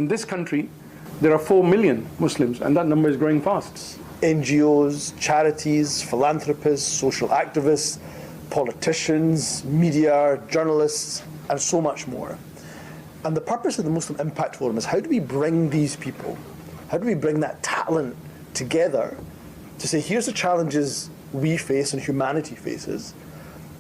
In this country, there are 4 million Muslims, and that number is growing fast. NGOs, charities, philanthropists, social activists, politicians, media, journalists, and so much more. And the purpose of the Muslim Impact Forum is how do we bring these people, how do we bring that talent together to say, here's the challenges we face and humanity faces.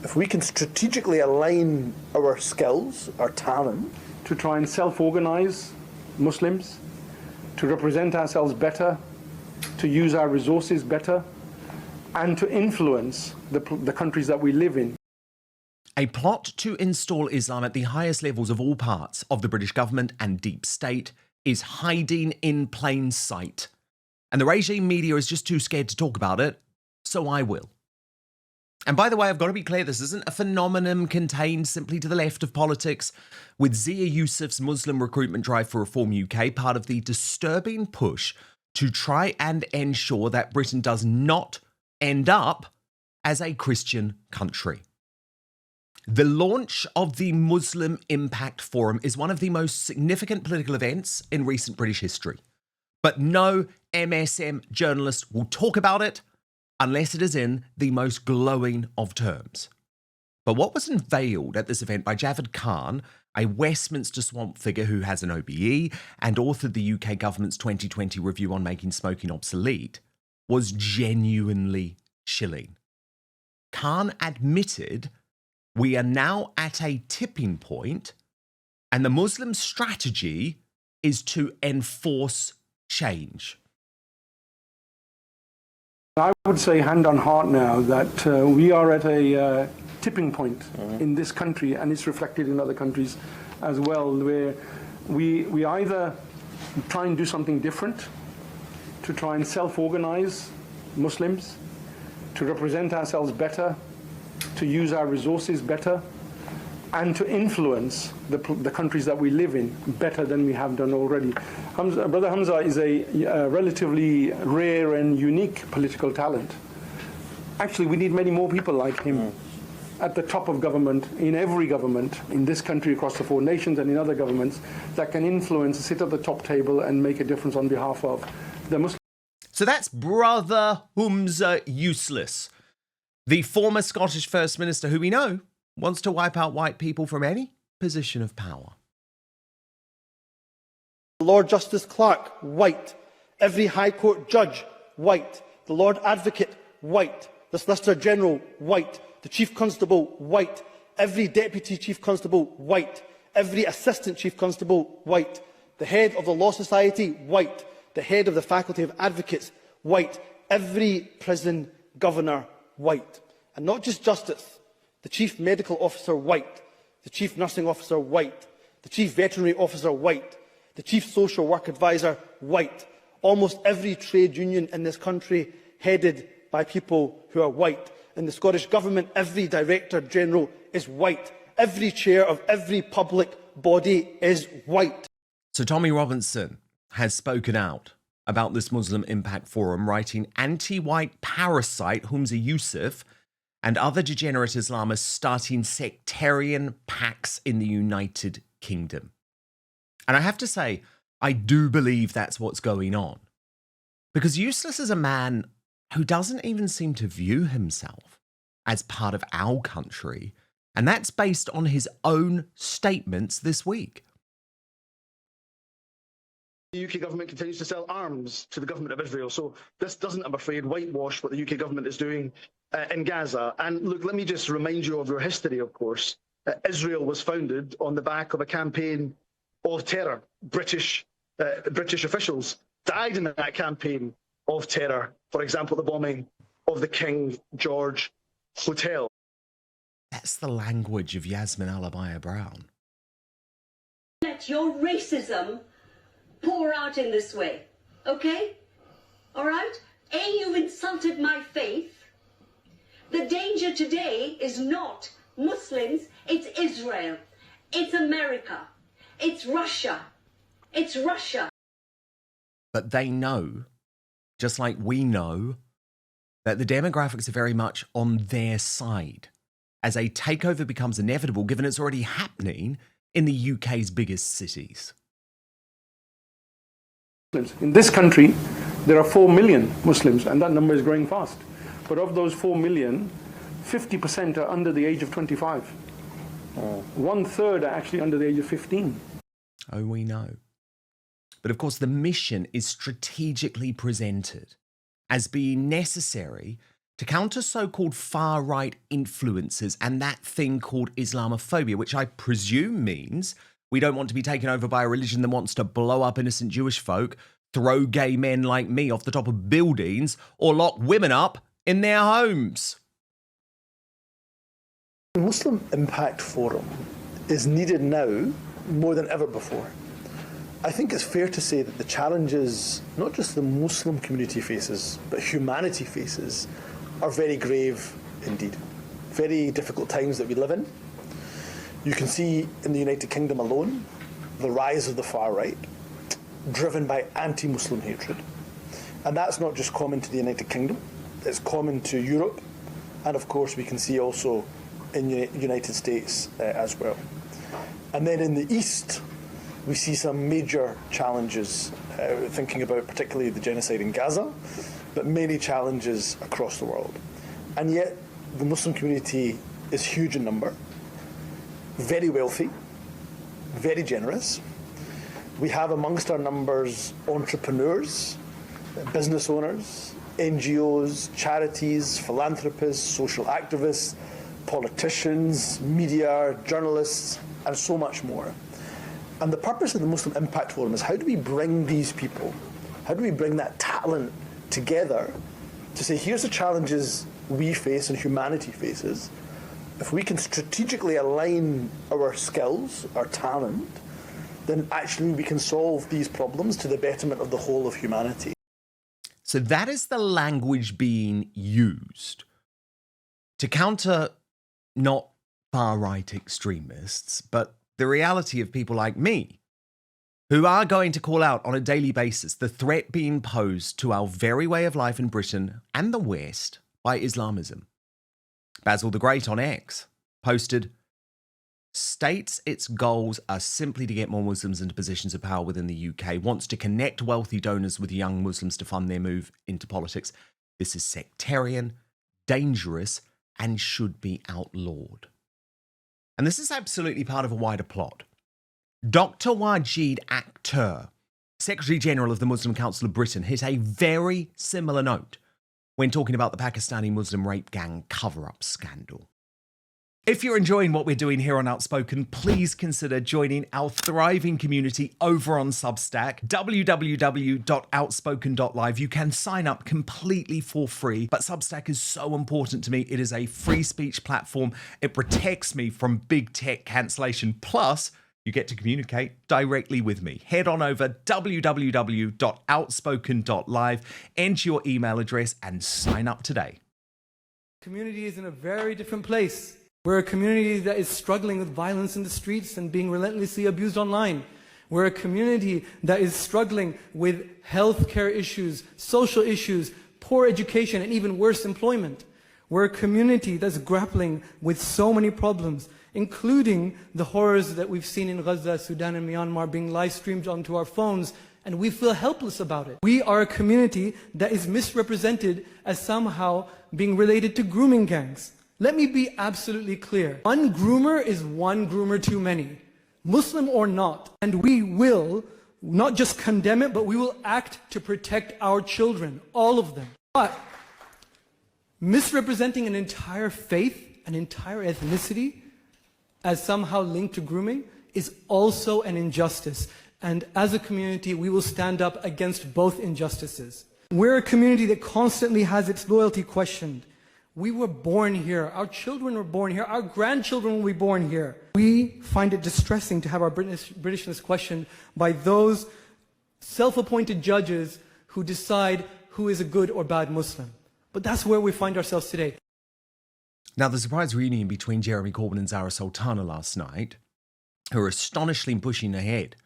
If we can strategically align our skills, our talent, to try and self-organize Muslims, to represent ourselves better, to use our resources better, and to influence the countries that we live in. A plot to install Islam at the highest levels of all parts of the British government and deep state is hiding in plain sight. And the regime media is just too scared to talk about it, so I will. And by the way, I've got to be clear, this isn't a phenomenon contained simply to the left of politics, with Humza Yousaf's Muslim recruitment drive for Reform UK part of the disturbing push to try and ensure that Britain does not end up as a Christian country. The launch of the Muslim Impact Forum is one of the most significant political events in recent British history. But no MSM journalist will talk about it unless it is in the most glowing of terms. But what was unveiled at this event by Javad Khan, a Westminster swamp figure who has an OBE and authored the UK government's 2020 review on making smoking obsolete, was genuinely chilling. Khan admitted we are now at a tipping point and the Muslim strategy is to enforce change. I would say hand on heart now that we are at a tipping point in this country, and it's reflected in other countries as well, where we either try and do something different to try and self-organize Muslims, to represent ourselves better, to use our resources better, and to influence the countries that we live in better than we have done already. Brother Humza is a relatively rare and unique political talent. Actually, we need many more people like him at the top of government, in every government, in this country, across the 4 nations, and in other governments, that can influence, sit at the top table and make a difference on behalf of the Muslims. So that's Brother Humza Yousaf, the former Scottish First Minister, who we know wants to wipe out white people from any position of power. Lord Justice Clark, white. Every High Court judge, white. The Lord Advocate, white. The Solicitor General, white. The Chief Constable, white. Every Deputy Chief Constable, white. Every Assistant Chief Constable, white. The Head of the Law Society, white. The Head of the Faculty of Advocates, white. Every Prison Governor, white. And not just Justice. The Chief Medical Officer, white. The Chief Nursing Officer, white. The Chief Veterinary Officer, white. The Chief Social Work Advisor, white. Almost every trade union in this country headed by people who are white. In the Scottish Government, every Director General is white. Every chair of every public body is white. So Tommy Robinson has spoken out about this Muslim Impact Forum, writing anti-white parasite Humza Yousaf and other degenerate Islamists starting sectarian pacts in the United Kingdom. And I have to say, I do believe that's what's going on. Because Yousaf is a man who doesn't even seem to view himself as part of our country. And that's based on his own statements this week. The UK government continues to sell arms to the government of Israel. So this doesn't, I'm afraid, whitewash what the UK government is doing in Gaza. And look, let me just remind you of your history, of course. Israel was founded on the back of a campaign of terror. British officials died in that campaign of terror. For example, the bombing of the King George Hotel. That's the language of Yasmin Alabaya Brown. Let your racism pour out in this way, okay? All right? You've insulted my faith. The danger today is not Muslims, it's Israel, it's America, it's Russia, it's Russia. But they know, just like we know, that the demographics are very much on their side as a takeover becomes inevitable, given it's already happening in the UK's biggest cities. In this country, there are 4 million Muslims, and that number is growing fast. But of those 4 million, 50% are under the age of 25. 1/3 are actually under the age of 15. Oh, we know. But of course, the mission is strategically presented as being necessary to counter so-called far-right influences and that thing called Islamophobia, which I presume means we don't want to be taken over by a religion that wants to blow up innocent Jewish folk, throw gay men like me off the top of buildings, or lock women up in their homes. The Muslim Impact Forum is needed now more than ever before. I think it's fair to say that the challenges not just the Muslim community faces, but humanity faces, are very grave indeed. Very difficult times that we live in. You can see in the United Kingdom alone the rise of the far right, driven by anti-Muslim hatred. And that's not just common to the United Kingdom, it's common to Europe, and of course we can see also in the United States as well. And then in the East, we see some major challenges, thinking about particularly the genocide in Gaza, but many challenges across the world. And yet, the Muslim community is huge in number, very wealthy, very generous. We have amongst our numbers entrepreneurs, business owners, NGOs, charities, philanthropists, social activists, politicians, media, journalists, and so much more. And the purpose of the Muslim Impact Forum is how do we bring these people, how do we bring that talent together to say, here's the challenges we face and humanity faces. If we can strategically align our skills, our talent, then actually we can solve these problems to the betterment of the whole of humanity. So that is the language being used to counter not far-right extremists, but the reality of people like me, who are going to call out on a daily basis the threat being posed to our very way of life in Britain and the West by Islamism. Basil the Great on X posted, states its goals are simply to get more Muslims into positions of power within the UK, wants to connect wealthy donors with young Muslims to fund their move into politics. This is sectarian, dangerous, and should be outlawed. And this is absolutely part of a wider plot. Dr. Wajid Akhter, Secretary General of the Muslim Council of Britain, hit a very similar note when talking about the Pakistani Muslim rape gang cover-up scandal. If you're enjoying what we're doing here on Outspoken, please consider joining our thriving community over on Substack, www.outspoken.live. You can sign up completely for free, but Substack is so important to me. It is a free speech platform. It protects me from big tech cancellation. Plus, you get to communicate directly with me. Head on over www.outspoken.live, enter your email address, and sign up today. Community is in a very different place. We're a community that is struggling with violence in the streets and being relentlessly abused online. We're a community that is struggling with healthcare issues, social issues, poor education, and even worse, employment. We're a community that's grappling with so many problems, including the horrors that we've seen in Gaza, Sudan, and Myanmar being live streamed onto our phones, and we feel helpless about it. We are a community that is misrepresented as somehow being related to grooming gangs. Let me be absolutely clear. One groomer is one groomer too many, Muslim or not. And we will not just condemn it, but we will act to protect our children, all of them. But misrepresenting an entire faith, an entire ethnicity, as somehow linked to grooming is also an injustice. And as a community, we will stand up against both injustices. We're a community that constantly has its loyalty questioned. We were born here. Our children were born here. Our grandchildren will be born here. We find it distressing to have our Britishness questioned by those self-appointed judges who decide who is a good or bad Muslim. But that's where we find ourselves today. Now, the surprise reunion between Jeremy Corbyn and Zarah Sultana last night, who are astonishingly pushing ahead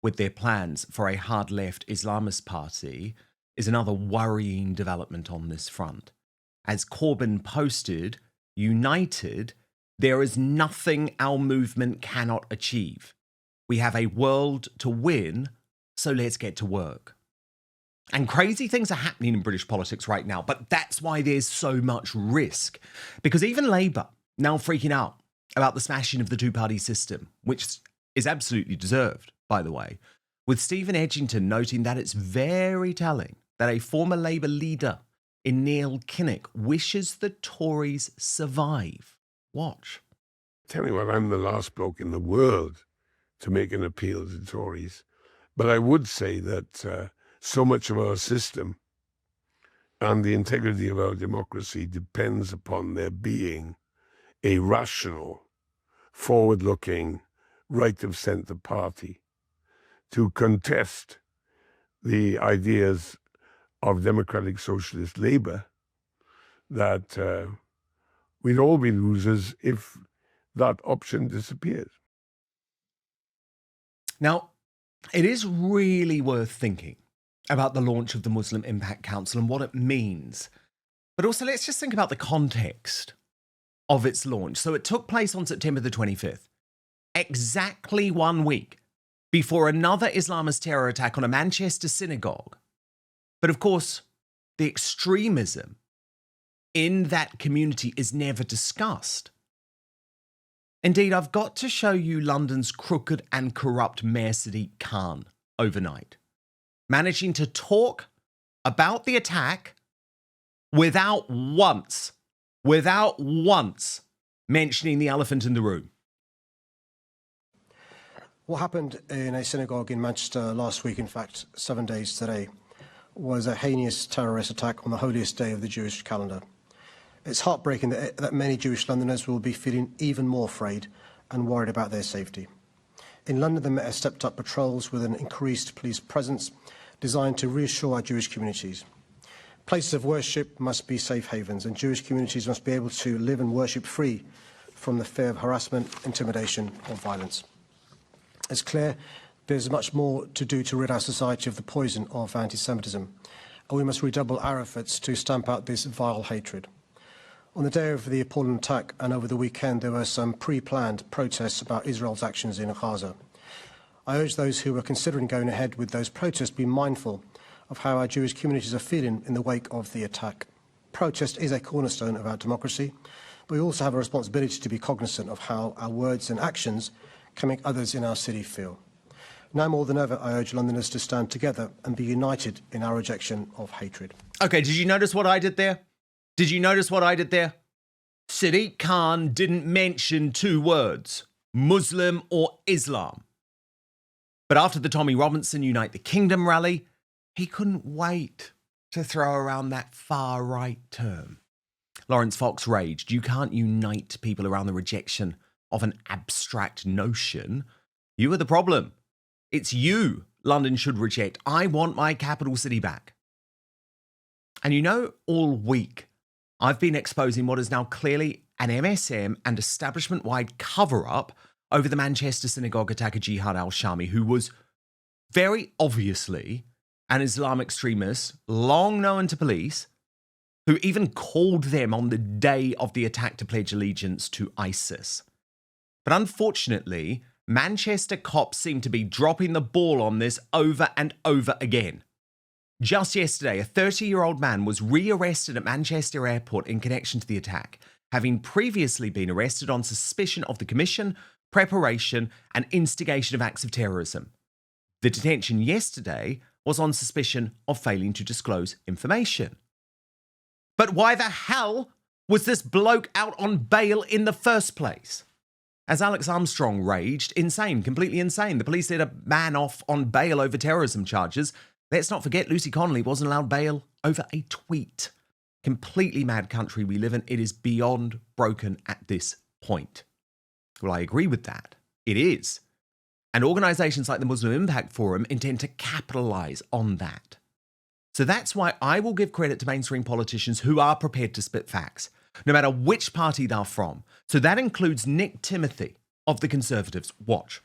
with their plans for a hard-left Islamist party, is another worrying development on this front. As Corbyn posted, united, there is nothing our movement cannot achieve. We have a world to win, so let's get to work. And crazy things are happening in British politics right now, but that's why there's so much risk. Because even Labour now freaking out about the smashing of the two-party system, which is absolutely deserved, by the way, with Stephen Edgington noting that it's very telling that a former Labour leader in Neil Kinnock wishes the Tories survive. Watch. Tell you what, I'm the last bloke in the world to make an appeal to the Tories. But I would say that so much of our system and the integrity of our democracy depends upon there being a rational, forward-looking, right-of-centre party to contest the ideas of democratic socialist Labour, that we'd all be losers if that option disappears. Now, it is really worth thinking about the launch of the Muslim Impact Council and what it means. But also, let's just think about the context of its launch. So it took place on September the 25th, exactly 1 week before another Islamist terror attack on a Manchester synagogue. But of course, the extremism in that community is never discussed. Indeed, I've got to show you London's crooked and corrupt Mayor Sadiq Khan overnight, managing to talk about the attack without once mentioning the elephant in the room. What happened in a synagogue in Manchester last week, in fact 7 days today, was a heinous terrorist attack on the holiest day of the Jewish calendar. It's heartbreaking that many Jewish Londoners will be feeling even more afraid and worried about their safety. In London, the Met has stepped up patrols with an increased police presence designed to reassure our Jewish communities. Places of worship must be safe havens, and Jewish communities must be able to live and worship free from the fear of harassment, intimidation or violence. It's clear there's much more to do to rid our society of the poison of anti-Semitism, and we must redouble our efforts to stamp out this vile hatred. On the day of the appalling attack and over the weekend, there were some pre-planned protests about Israel's actions in Gaza. I urge those who are considering going ahead with those protests to be mindful of how our Jewish communities are feeling in the wake of the attack. Protest is a cornerstone of our democracy, but we also have a responsibility to be cognizant of how our words and actions can make others in our city feel. Now more than ever, I urge Londoners to stand together and be united in our rejection of hatred. Okay, did you notice what I did there? Did you notice what I did there? Sadiq Khan didn't mention two words, Muslim or Islam. But after the Tommy Robinson Unite the Kingdom rally, he couldn't wait to throw around that far-right term. Lawrence Fox raged, you can't unite people around the rejection of an abstract notion. You are the problem. It's you London should reject. I want my capital city back. And you know, all week, I've been exposing what is now clearly an MSM and establishment-wide cover-up over the Manchester synagogue attacker Jihad Al-Shamie, who was very obviously an Islamic extremist, long known to police, who even called them on the day of the attack to pledge allegiance to ISIS. But unfortunately, Manchester cops seem to be dropping the ball on this over and over again. Just yesterday, a 30-year-old man was rearrested at Manchester Airport in connection to the attack, having previously been arrested on suspicion of the commission, preparation, and instigation of acts of terrorism. The detention yesterday was on suspicion of failing to disclose information. But why the hell was this bloke out on bail in the first place? As Alex Armstrong raged, insane, completely insane. The police let a man off on bail over terrorism charges. Let's not forget Lucy Connolly wasn't allowed bail over a tweet. Completely mad country we live in. It is beyond broken at this point. Well, I agree with that. It is. And organisations like the Muslim Impact Forum intend to capitalise on that. So that's why I will give credit to mainstream politicians who are prepared to spit facts, no matter which party they're from. So that includes Nick Timothy of the Conservatives. Watch.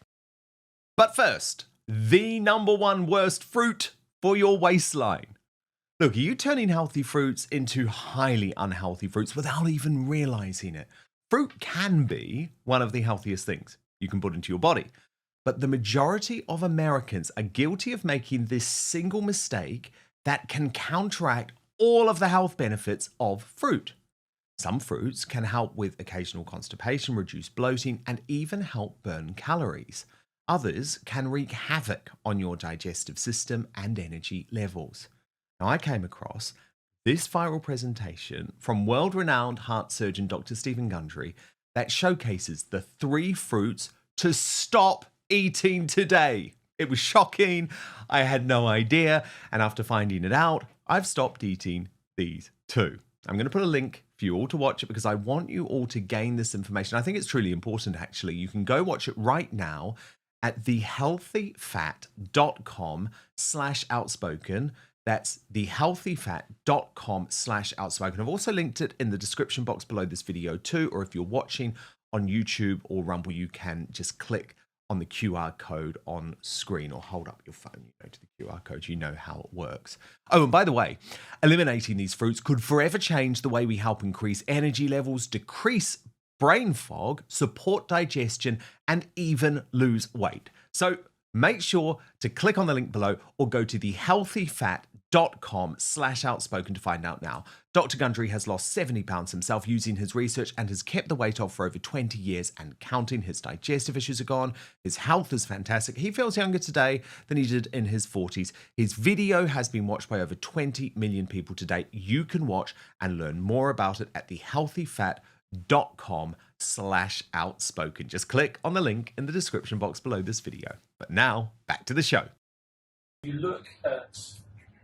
But first, the number one worst fruit for your waistline. Look, are you turning healthy fruits into highly unhealthy fruits without even realising it? Fruit can be one of the healthiest things you can put into your body. But the majority of Americans are guilty of making this single mistake that can counteract all of the health benefits of fruit. Some fruits can help with occasional constipation, reduce bloating, and even help burn calories. Others can wreak havoc on your digestive system and energy levels. Now, I came across this viral presentation from world-renowned heart surgeon Dr. Stephen Gundry that showcases the 3 fruits to stop eating today. It was shocking. I had no idea. And after finding it out, I've stopped eating these 2. I'm going to put a link for you all to watch it because I want you all to gain this information. I think it's truly important, actually. You can go watch it right now at thehealthyfat.com/outspoken. That's thehealthyfat.com/outspoken. I've also linked it in the description box below this video too, or if you're watching on YouTube or Rumble, you can just click on the QR code on screen or hold up your phone, you go to the QR code, you know how it works. Oh, and by the way, eliminating these fruits could forever change the way we help increase energy levels, decrease brain fog, support digestion, and even lose weight. So make sure to click on the link below or go to thehealthyfat.com/outspoken to find out now. Dr. Gundry has lost 70 pounds himself using his research and has kept the weight off for over 20 years and counting. His digestive issues are gone. His health is fantastic. He feels younger today than he did in his 40s. His video has been watched by over 20 million people to date. You can watch and learn more about it at thehealthyfat.com/outspoken. Just click on the link in the description box below this video. But now, back to the show. You look at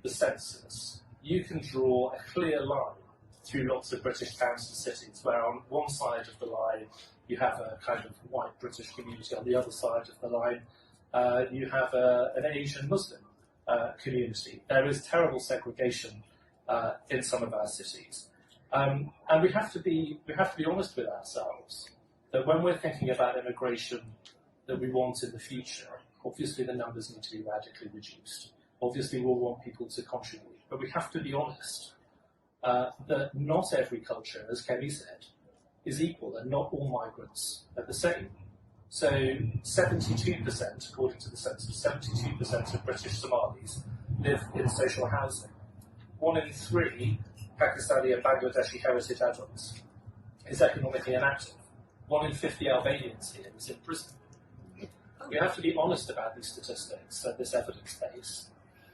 the census, you can draw a clear line through lots of British towns and cities, where on one side of the line you have a kind of white British community, on the other side of the line you have an Asian Muslim community. There is terrible segregation in some of our cities. And we have to be honest with ourselves that when we're thinking about immigration that we want in the future, obviously the numbers need to be radically reduced. Obviously we'll want people to contribute, but we have to be honest that not every culture, as Kenny said, is equal, and not all migrants are the same. So 72%, according to the census, 72% of British Somalis live in social housing. 1 in 3 Pakistani and Bangladeshi heritage adults is economically inactive. 1 in 50 Albanians here is in prison. We have to be honest about these statistics and this evidence base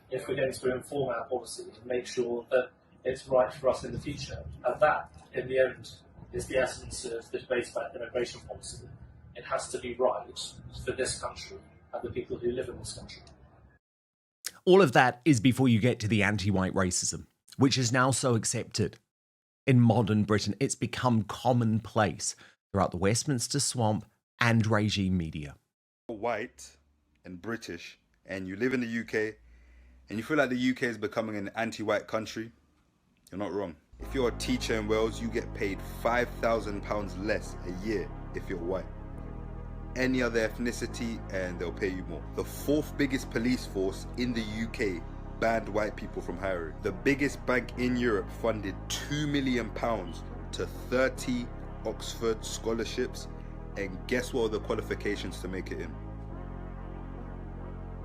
if we're going to inform our policy and make sure that it's right for us in the future. And that, in the end, is the essence of the debate about immigration policy. It has to be right for this country and the people who live in this country. All of that is before you get to the anti-white racism, which is now so accepted. In modern Britain, it's become commonplace throughout the Westminster swamp and regime media. White and British, and you live in the UK, and you feel like the UK is becoming an anti-white country, you're not wrong. If you're a teacher in Wales, you get paid £5,000 less a year if you're white. Any other ethnicity and they'll pay you more. The 4th biggest police force in the UK banned white people from hiring. The biggest bank in Europe funded £2 million to 30 Oxford scholarships, and guess what are the qualifications to make it in?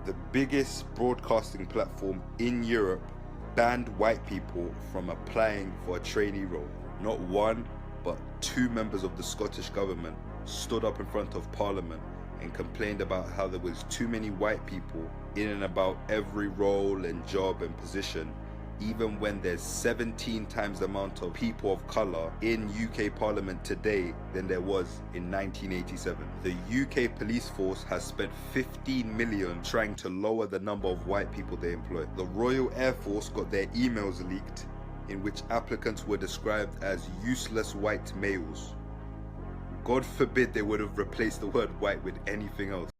The biggest broadcasting platform in Europe banned white people from applying for a trainee role. Not 1, but 2 members of the Scottish government stood up in front of Parliament and complained about how there was too many white people in and about every role and job and position, even when there's 17 times the amount of people of colour in UK Parliament today than there was in 1987. The UK police force has spent 15 million trying to lower the number of white people they employ. The Royal Air Force got their emails leaked in which applicants were described as useless white males. God forbid they would have replaced the word white with anything else.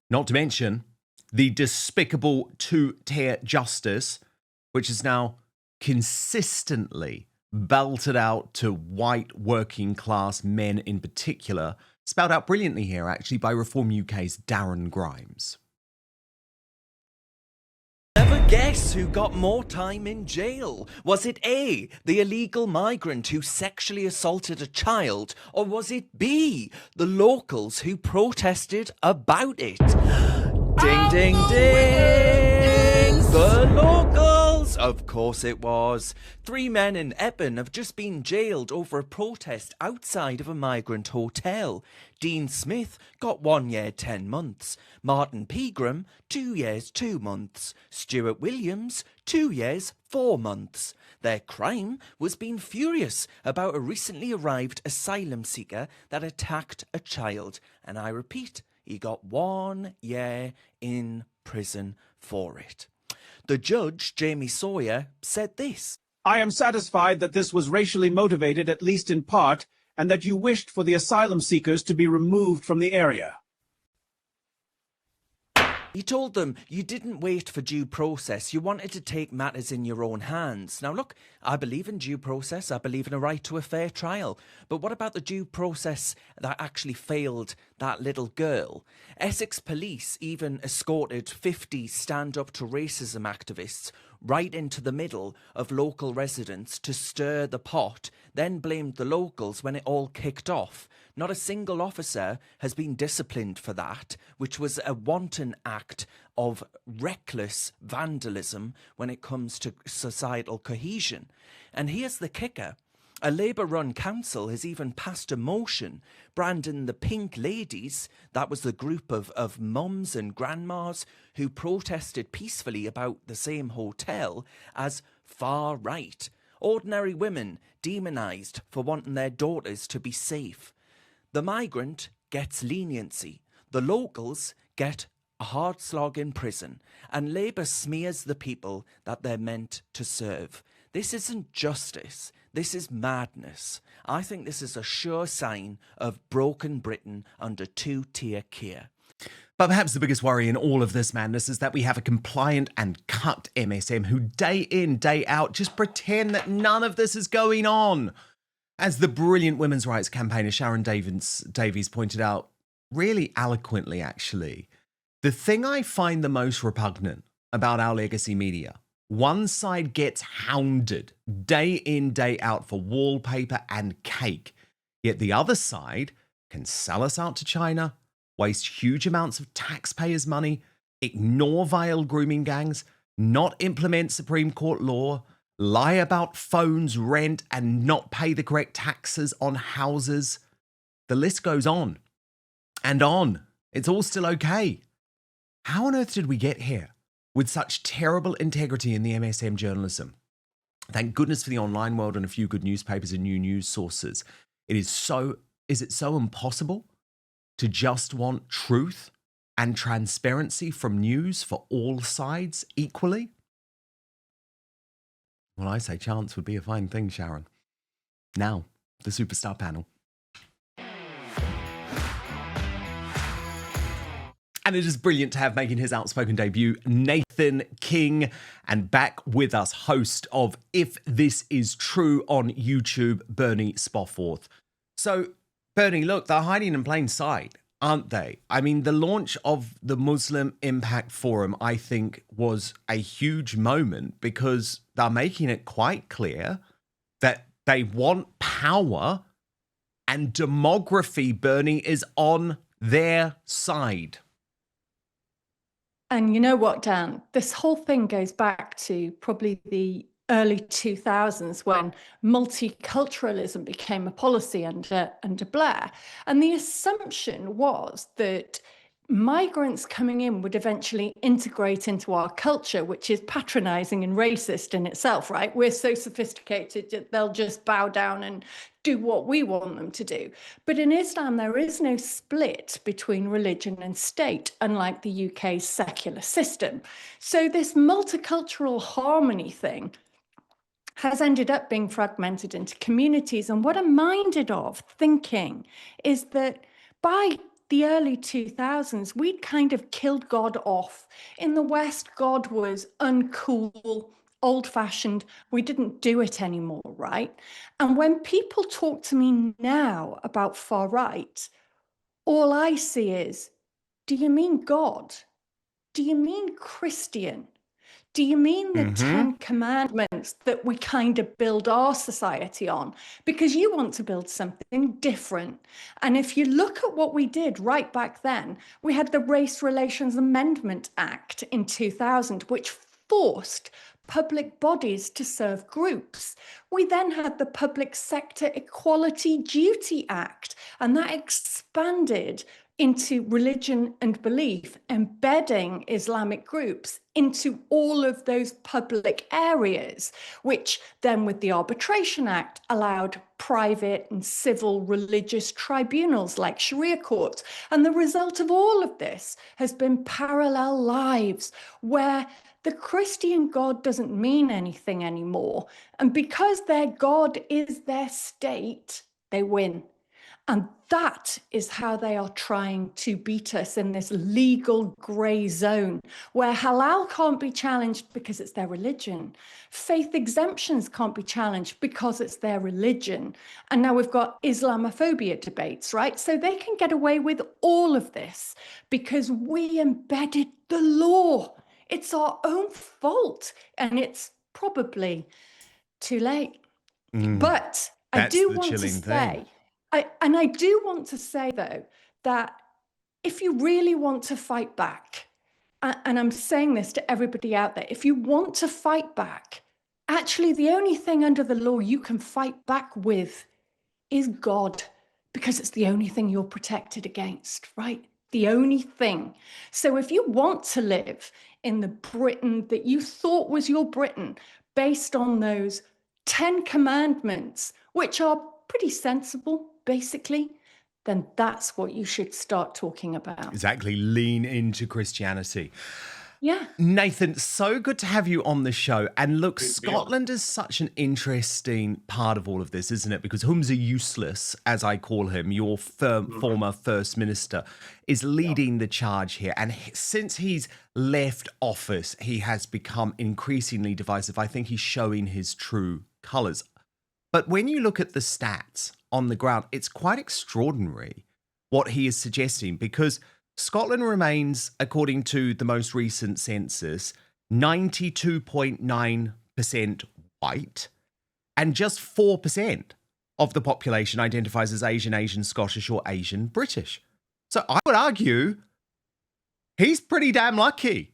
Not to mention the despicable two-tier justice, which is now consistently belted out to white working class men in particular, spelled out brilliantly here actually by Reform UK's Darren Grimes. Never guess who got more time in jail. Was it A, the illegal migrant who sexually assaulted a child, or was it B, the locals who protested about it? Ding, ding, ding! The locals Of course it was. 3 men in Epping have just been jailed over a protest outside of a migrant hotel. Dean Smith got 1 year, 10 months. Martin Pegram, 2 years, 2 months. Stuart Williams, 2 years, 4 months. Their crime was being furious about a recently arrived asylum seeker that attacked a child. And I repeat, he got 1 year in prison for it. The judge, Jamie Sawyer, said this. I am satisfied that this was racially motivated, at least in part, and that you wished for the asylum seekers to be removed from the area. He told them you didn't wait for due process, you wanted to take matters in your own hands. Now look, I believe in due process, I believe in a right to a fair trial. But what about the due process that actually failed that little girl? Essex police even escorted 50 Stand Up to Racism activists right into the middle of local residents to stir the pot, then blamed the locals when it all kicked off. Not a single officer has been disciplined for that, which was a wanton act of reckless vandalism when it comes to societal cohesion. And here's the kicker. A Labour-run council has even passed a motion branding the Pink Ladies, that was the group of mums and grandmas who protested peacefully about the same hotel, as far right. Ordinary women demonised for wanting their daughters to be safe. The migrant gets leniency. The locals get a hard slog in prison. And Labour smears the people that they're meant to serve. This isn't justice. This is madness. I think this is a sure sign of broken Britain under two-tier Keir. But perhaps the biggest worry in all of this madness is that we have a compliant and cut MSM who day in, day out just pretend that none of this is going on. As the brilliant women's rights campaigner Sharon Davies pointed out, really eloquently actually, the thing I find the most repugnant about our legacy media, one side gets hounded day in, day out for wallpaper and cake, yet the other side can sell us out to China, waste huge amounts of taxpayers' money, ignore vile grooming gangs, not implement Supreme Court law, lie about phones, rent, and not pay the correct taxes on houses. The list goes on and on. It's all still okay. How on earth did we get here with such terrible integrity in the MSM journalism? Thank goodness for the online world and a few good newspapers and new news sources. Is it so impossible to just want truth and transparency from news for all sides equally? Well, I say chance would be a fine thing, Sharon. Now, the superstar panel. And it is brilliant to have making his Outspoken debut, Nathan King, and back with us, host of If This Is True on YouTube, Bernie Spofford. So, Bernie, look, they're hiding in plain sight, aren't they? I mean, the launch of the Muslim Impact Forum, I think, was a huge moment because they're making it quite clear that they want power and demography, Bernie, is on their side. And you know what, Dan? This whole thing goes back to probably the early 2000s when multiculturalism became a policy under Blair. And the assumption was that migrants coming in would eventually integrate into our culture, which is patronizing and racist in itself, right? We're so sophisticated that they'll just bow down and do what we want them to do. But in Islam, there is no split between religion and state, unlike the UK's secular system. So this multicultural harmony thing has ended up being fragmented into communities. And what I'm minded of thinking is that by the early 2000s, we'd kind of killed God off. In the West, God was uncool, old-fashioned. We didn't do it anymore, right? And when people talk to me now about far right, all I see is, do you mean God? Do you mean Christian? Do you mean the 10 commandments that we kind of build our society on? Because you want to build something different. And if you look at what we did right back then, we had the Race Relations Amendment Act in 2000, which forced public bodies to serve groups. We then had the Public Sector Equality Duty Act, and that expanded into religion and belief, embedding Islamic groups into all of those public areas, which then with the Arbitration Act allowed private and civil religious tribunals like Sharia courts. And the result of all of this has been parallel lives where the Christian God doesn't mean anything anymore. And because their God is their state, they win. And that is how they are trying to beat us in this legal grey zone where halal can't be challenged because it's their religion. Faith exemptions can't be challenged because it's their religion. And now we've got Islamophobia debates, right? So they can get away with all of this because we embedded the law. It's our own fault. And it's probably too late. But I do want to say... I do want to say, though, that if you really want to fight back, and I'm saying this to everybody out there, if you want to fight back, actually the only thing under the law you can fight back with is God, because it's the only thing you're protected against, right? The only thing. So if you want to live in the Britain that you thought was your Britain, based on those 10 commandments, which are pretty sensible, basically, then that's what you should start talking about. Exactly. Lean into Christianity. Yeah. Nathan, so good to have you on the show. And look, Scotland is such an interesting part of all of this, isn't it? Because Humza Yousaf, as I call him, your former First Minister, is leading the charge here. And since he's left office, he has become increasingly divisive. I think he's showing his true colours. But when you look at the stats on the ground, it's quite extraordinary what he is suggesting, because Scotland remains, according to the most recent census, 92.9% white, and just 4% of the population identifies as Asian Scottish, or Asian British. So I would argue he's pretty damn lucky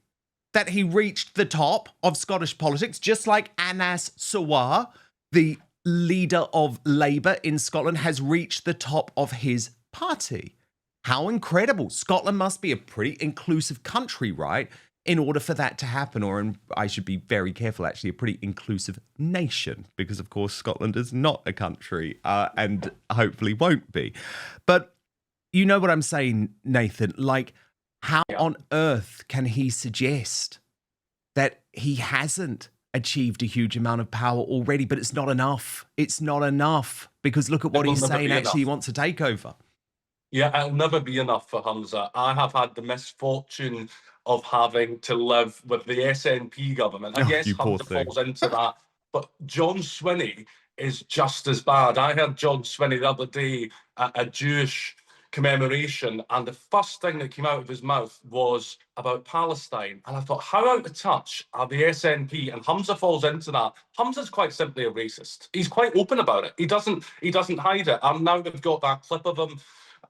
that he reached the top of Scottish politics, just like Anas Sarwar, the leader of Labour in Scotland, has reached the top of his party. How incredible. Scotland must be a pretty inclusive country, right? In order for that to happen, or I should be very careful, actually, a pretty inclusive nation, because of course Scotland is not a country and hopefully won't be. But you know what I'm saying, Nathan? Like, how on earth can he suggest that he hasn't achieved a huge amount of power already? But it's not enough. It's not enough, because look at what he's saying. Actually, he wants to take over. Yeah, it'll never be enough for Humza. I have had the misfortune of having to live with the SNP government. I guess Humza falls into that. But John Swinney is just as bad. I heard John Swinney the other day at a Jewish commemoration, and the first thing that came out of his mouth was about Palestine. And I thought, how out of touch are the SNP? And Humza falls into that. Humza's quite simply a racist. He's quite open about it. He doesn't hide it. And now they've got that clip of him,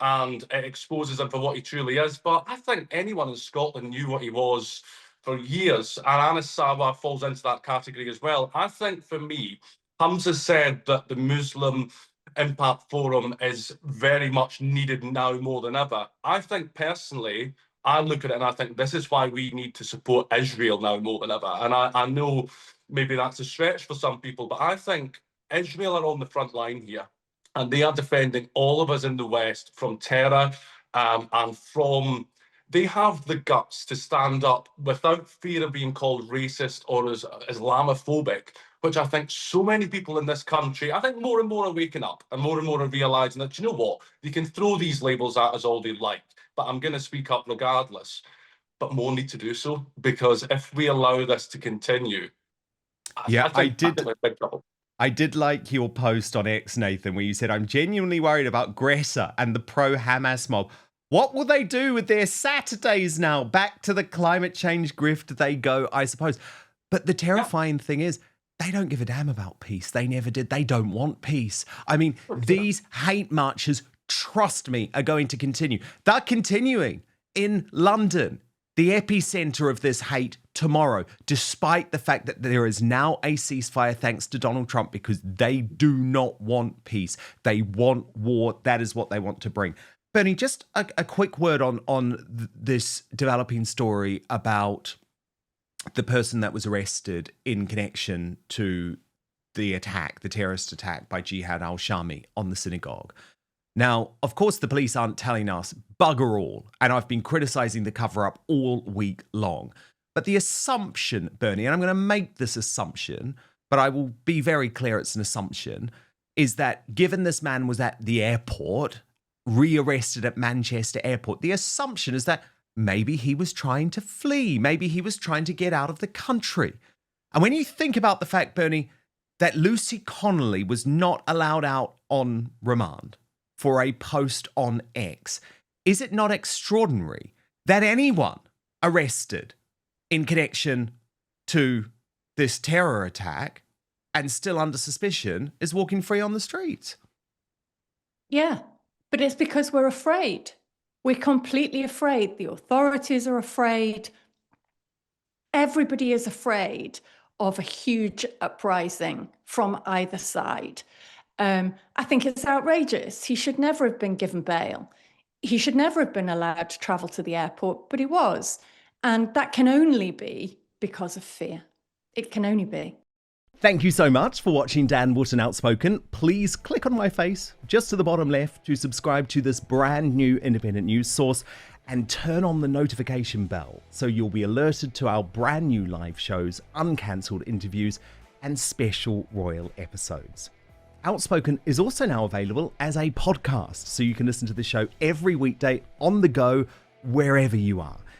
and it exposes him for what he truly is. But I think anyone in Scotland knew what he was for years. And Anas Sarwar falls into that category as well. I think for me, Humza said that the Muslim Impact Forum is very much needed now more than ever. I think personally, I look at it and I think this is why we need to support Israel now more than ever. And I know maybe that's a stretch for some people, but I think Israel are on the front line here, and they are defending all of us in the West from terror, and from... They have the guts to stand up without fear of being called racist or as Islamophobic, which I think so many people in this country, I think more and more are waking up, and more are realising that, you know what, they can throw these labels at us all they like, but I'm going to speak up regardless. But more need to do so, because if we allow this to continue, I did like your post on X, Nathan, where you said, I'm genuinely worried about Greta and the pro-Hamas mob. What will they do with their Saturdays now? Back to the climate change grift they go, I suppose. But the terrifying thing is, they don't give a damn about peace. They never did. They don't want peace. I mean, these hate marches, trust me, are going to continue. They're continuing in London. the epicenter of this hate tomorrow, despite the fact that there is now a ceasefire thanks to Donald Trump, because they do not want peace. They want war. That is what they want to bring. Bernie, just a quick word on this developing story about the person that was arrested in connection to the attack, the terrorist attack by Jihad Al-Shamie on the synagogue. Now, of course, the police aren't telling us bugger all, and I've been criticizing the cover-up all week long. But the assumption, Bernie, and I'm going to make this assumption, but I will be very clear it's an assumption, is that given this man was at the airport, rearrested at Manchester Airport, the assumption is that maybe he was trying to flee, maybe he was trying to get out of the country. And when you think about the fact, Bernie, that Lucy Connolly was not allowed out on remand for a post on X, is it not extraordinary that anyone arrested in connection to this terror attack and still under suspicion is walking free on the streets? Yeah, but it's because we're afraid. We're completely afraid. The authorities are afraid. Everybody is afraid of a huge uprising from either side. I think it's outrageous. He should never have been given bail. He should never have been allowed to travel to the airport, but he was. And that can only be because of fear. It can only be. Thank you so much for watching Dan Wootton Outspoken. Please click on my face just to the bottom left to subscribe to this brand new independent news source and turn on the notification bell so you'll be alerted to our brand new live shows, uncancelled interviews, and special royal episodes. Outspoken is also now available as a podcast, so you can listen to the show every weekday on the go, wherever you are.